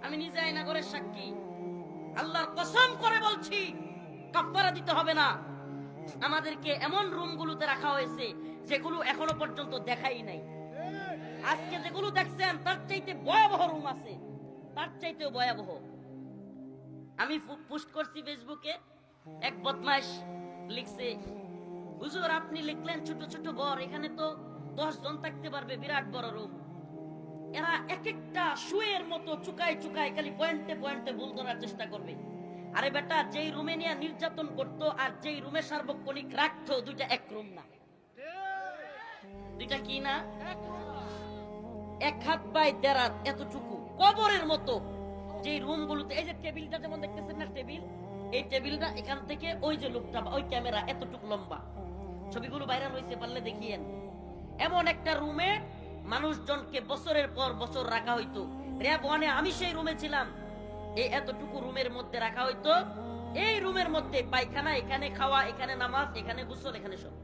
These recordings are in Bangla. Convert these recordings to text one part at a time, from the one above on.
আমি নিজে আয়নাগরের সাক্ষী, আল্লাহর কসম করে বলছি কাফারা দিতে হবে না। আমাদেরকে এমন রুমগুলোতে রাখা হয়েছে যেগুলো এখনো পর্যন্ত দেখাই নাই। আজকে যেগুলো দেখছেন তার চাইতে ভয়াবহ রুম আছে, তার চাইতেও ভয়াবহ। আমি পোস্ট করছি ফেসবুকে, এক বদমাশ লিখছে, হুজুর আপনি লিখলেন ছোট ছোট ঘর, এখানে তো 10 জন থাকতে পারবে, বিরাট বড় রুম। এরা এক একটা শুয়ের মতো চুকায় চুকায় খালি পয়েন্টে পয়েন্টে ভুল ধরার চেষ্টা করবে। আরে বেটা, যেই রুমে নিয়ে নির্যাতন করতো আর যেই রুমে সার্বক্ষণিক রাখতো, দুইটা এক রুম না? দুইটা কি না? এক হাত বাই দেড় হাত এতটুকু কবরের মতো যে রুমগুলোতে, এই যে টেবিলটা যেমন দেখতেছেন না, টেবিল, এই টেবিলটা এখান থেকে ওই যে লোকটা, ওই ক্যামেরা এতটুকু লম্বা, ছবিগুলো ভাইরাল হয়েছে, পারলে দেখিয়েন। এমন একটা রুমে মানুষজনকে বছরের পর বছর রাখা হইতো। র‍্যাব 1-এ আমি সেই রুমে ছিলাম। এই এতটুকু রুমের মধ্যে রাখা হইতো। এই রুমের মধ্যে পায়খানা, এখানে খাওয়া, এখানে নামাজ, এখানে গোসল, এখানে সব।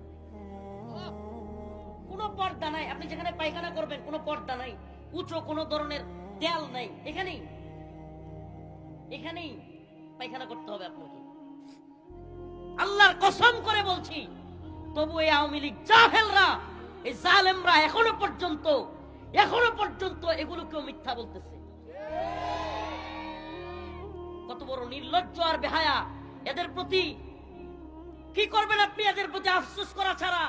কোনো পর্দা নাই। আপনি যেখানে পায়খানা করবেন কোনো পর্দা নাই, উঁচু কোনো ধরনের দেয়াল নাই, এখানেই এখানেই পায়খানা করতে হবে আপনাকে। আল্লাহর কসম করে বলছি, তবু এই আওয়ামী লীগ জাহেলরা, এই জালেমরা এখনো পর্যন্ত এগুলোকেও মিথ্যা বলতেছে। কত বড় নির্লজ্জ আর বেহায়া এদের প্রতি! কি করবেন আপনি এদের প্রতি আফসোস করা ছাড়া?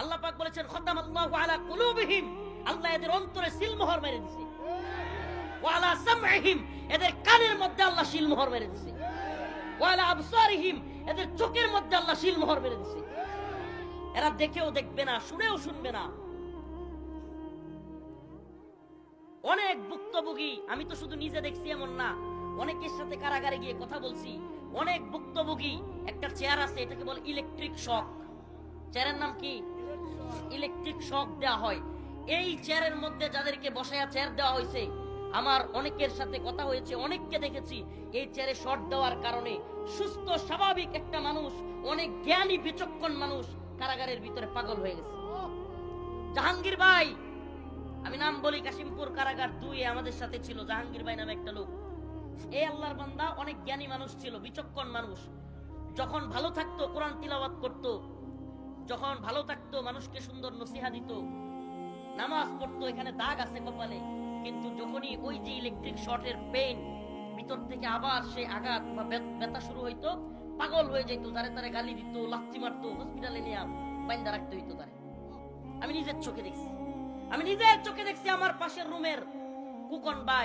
আল্লাহ পাক বলেছেন, খতামাল্লাহু আলা কুলুবিহিম, আল্লাহ এদের অন্তরে সিলমোহর মেরে দিয়েছে। ওয়া আলা সামঈহিম, এদের কানের মধ্যে আল্লাহ সিলমোহর মেরে দিয়েছে। ওয়া আলা আবসারিহিম, এদের চোখের মধ্যে আল্লাহ সিলমোহর মেরে দিয়েছে। এরা দেখেও দেখবে না, শুনেও শুনবে না। অনেক ভুক্তভোগী, আমি তো শুধু নিজে দেখছি এমন না, অনেকের সাথে কারাগারে গিয়ে কথা বলছি। অনেক ভুক্তভোগী, একটা চেয়ার আছে, এটাকে বলে ইলেকট্রিক শক। চেয়ারের নাম কি? ইলেকট্রিক শক দেওয়া হয়। এই চেয়ারের মধ্যে যাদেরকে বসায়া চেয়ার দেওয়া হয়েছে, আমার অনেকের সাথে কথা হয়েছে, অনেককে দেখেছি এই চেয়ারে শর্ট দেওয়ার কারণে সুস্থ স্বাভাবিক একটা মানুষ, অনেক জ্ঞানী বিচক্ষণ মানুষ কারাগারের ভিতরে পাগল হয়ে গেছে। জাহাঙ্গীর ভাই, আমি নাম বলি, কাশিমপুর কারাগার 2-এ আমাদের সাথে ছিল জাহাঙ্গীর ভাই নামে একটা লোক। এই আল্লাহর বান্দা অনেক জ্ঞানী মানুষ ছিল, বিচক্ষণ মানুষ। যখন ভালো থাকতো কোরআন তিলাওয়াত করতো, যখন ভালো থাকতো মানুষকে সুন্দর নসিহা দিত, নামাজ পড়তো, এখানে দাগ আছে কপালে। কিন্তু যখনই ওই যে ইলেকট্রিক শর্টের পেইন, ভিতর থেকে আবার সেই আঘাত বা ব্যথা শুরু হইতো, পাগল হয়ে যেত, তারে তারে গালি দিত, লাথি মারতো, হসপিটালে নিয়ে বাইন্দা রাখতে হইতো তারে। আমি নিজের চোখে দেখছি আমার পাশের রুমের কুকন ভাই